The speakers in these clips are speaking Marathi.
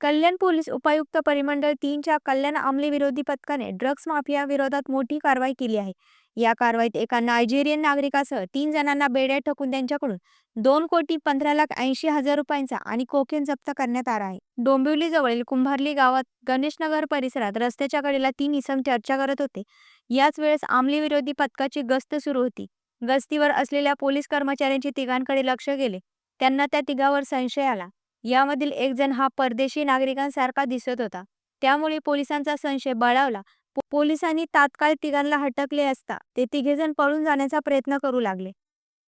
कल्याण पोलीस उपायुक्त परिमंडळ 3च्या कल्याण अंमली विरोधी पथकाने ड्रग्ज माफिया विरोधात मोठी कारवाई केली आहे. या कारवाईत एका नायजेरियन नागरिकासह 3 जणांना बेड्या ठोकून त्यांच्याकडून 2,15,80,000 रुपयांचा आणि कोकेन जप्त करण्यात आला आहे. डोंबिवली जवळील कुंभारली गावात गणेशनगर परिसरात रस्त्याच्या कडेला 3 इसम चर्चा करत होते. याच वेळेस अंमली विरोधी पथकाची गस्त सुरू होती. गस्तीवर असलेल्या पोलीस कर्मचाऱ्यांचे तिघांकडे लक्ष गेले. त्यांना त्या तिघावर संशय आला. यामधील एक जण हा परदेशी नागरिकांसारखा दिसत होता. त्यामुळे पोलिसांचा संशय बळावला. पोलिसांनी तात्काळ तिघांना हटकले असता ते तिघेजण पळून जाण्याचा प्रयत्न करू लागले.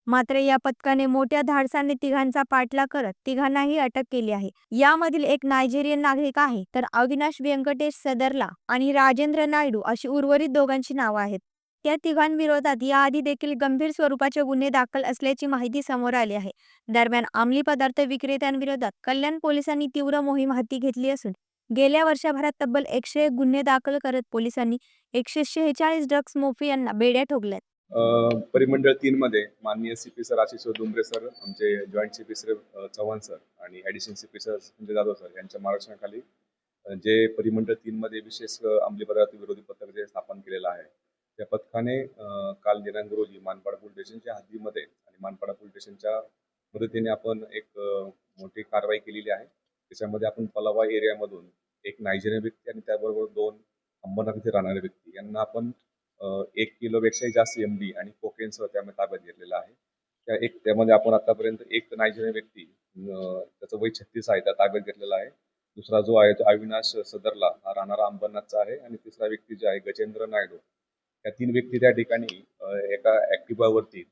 मात्र या पथकाने मोठ्या धाडसाने तिघांचा पाठलाग करत तिघांनाही अटक केली आहे. यामधील एक नायजेरियन नागरिक आहे, तर अविनाश व्यंकटेश सदरला आणि राजेंद्र नायडू अशी उर्वरित दोघांची नावं आहेत. त्या तिघांविरोधात याआधी देखील गंभीर स्वरूपाचे गुन्हे दाखल असल्याची माहिती समोर आली आहे. दरम्यान अंमली पदार्थ विक्रेत्यांविरोधात कल्याण पोलिसांनी तीव्र मोहीम हाती घेतली असून गेल्या वर्षभरात तब्बल 101 गुन्हे दाखल करत पोलिसांनी 146 ड्रग्ज माफियांना बेड्या ठोकल्यात. परिमंडळ 3 मध्ये माननीय CP sir Ashish Dumbare sir, आमचे joint CP sir Chavan sir आणि additional CP sir Sanjay Jadhav sir यांच्या मार्गदर्शनाखाली जे परिमंडळ 3 मध्ये विशेष अंमली पदार्थ विरोधी पथक जे स्थापन केलेलं आहे, त्या पथकाने काल दिनांक रोजी मानपाडा पोलीस स्टेशनच्या हद्दीमध्ये आणि मानपाडा पोलीस स्टेशनच्या मदतीने आपण एक मोठी कारवाई केलेली आहे. त्याच्यामध्ये आपण पलावा एरियामधून एक नायजेरियन व्यक्ती आणि त्याबरोबर 2 अंबरनाथ इथे राहणारे व्यक्ती यांना आपण 1 किलोपेक्षाही जास्त MD आणि कोकेनसह त्यामध्ये ताब्यात घेतलेला आहे. त्यामध्ये आपण आतापर्यंत एक नायजेरियन व्यक्ती त्याचं वय 36 आहे, त्या ताब्यात घेतलेला आहे. दुसरा जो आहे तो अविनाश सदरला, हा राहणारा अंबरनाथचा आहे. आणि तिसरा व्यक्ती जे आहे गजेंद्र नायडू. या 3 व्यक्ती त्या ठिकाणी एका ॲक्टिवावरती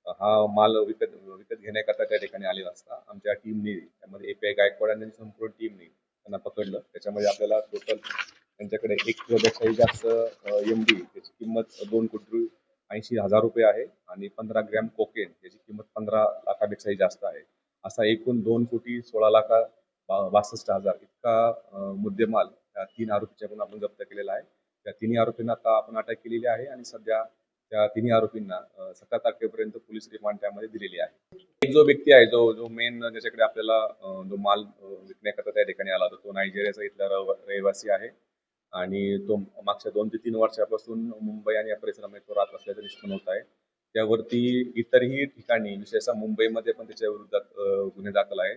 हा माल विकत घेण्याकरता त्या ठिकाणी आलेला असता आमच्या टीमने, त्यामध्ये API गायकवाड आणि संपूर्ण टीमने त्यांना पकडलं. त्याच्यामध्ये आपल्याला टोटल त्यांच्याकडे 1 किलोपेक्षाही जास्त MD, त्याची किंमत 2,80,000 रुपये आहे आणि 15 ग्रॅम कोकेन याची किंमत 15 लाखापेक्षाही जास्त आहे. असा एकूण 2,16,62,000 इतका मुद्देमाल त्या 3 आरोपीच्याकडून आपण जप्त केलेला आहे. त्या तिन्ही आरोपींना आता आपण अटक केलेली आहे आणि सध्या त्या तिन्ही आरोपींना 17 तारखेपर्यंत पोलीस रिमांड त्यामध्ये दिलेली आहे. एक जो व्यक्ती आहे, जो मेन ज्याच्याकडे आपल्याला जो माल विकण्याकरता त्या ठिकाणी आला होता, तो नायजेरियाचा इथला रहिवासी आहे आणि तो मागच्या 2 ते 3 वर्षापासून मुंबई आणि या परिसरामध्ये तो राहत असल्याचं निष्पन्न होत आहे. त्यावरती इतरही ठिकाणी, विशेषतः मुंबईमध्ये पण त्याच्या विरोधात गुन्हे दाखल आहे.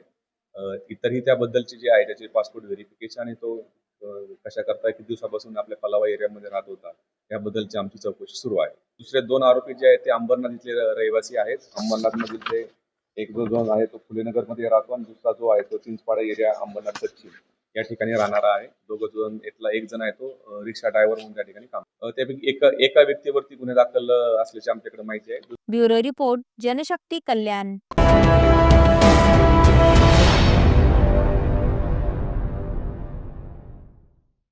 इतरही त्याबद्दलची जी आहे त्याची पासपोर्ट व्हेरिफिकेशन आणि तो कशा करता किती दिवसापासून आपल्या पलावा एरियामध्ये राहत होता याबद्दलची आमची चौकशी सुरू आहे. दुसरे 2 आरोपी जे आहेत ते अंबरनाथ इथले रहिवासी आहेत. अंबरनाथमधील ते एक जो आहे तो फुलेनगरमध्ये राहतो आणि दुसरा जो आहे तो चिंचपाडा एरिया अंबरनाथ दक्षिण या ठिकाणी राहणारा आहे. दोघं जण, यातला एक जण आहे तो रिक्षा ड्रायव्हर म्हणून त्या ठिकाणी काम. त्यापैकी एका व्यक्तीवरती गुन्हे दाखल असल्याची आमच्याकडे माहिती आहे. ब्युरो रिपोर्ट, जनशक्ती कल्याण.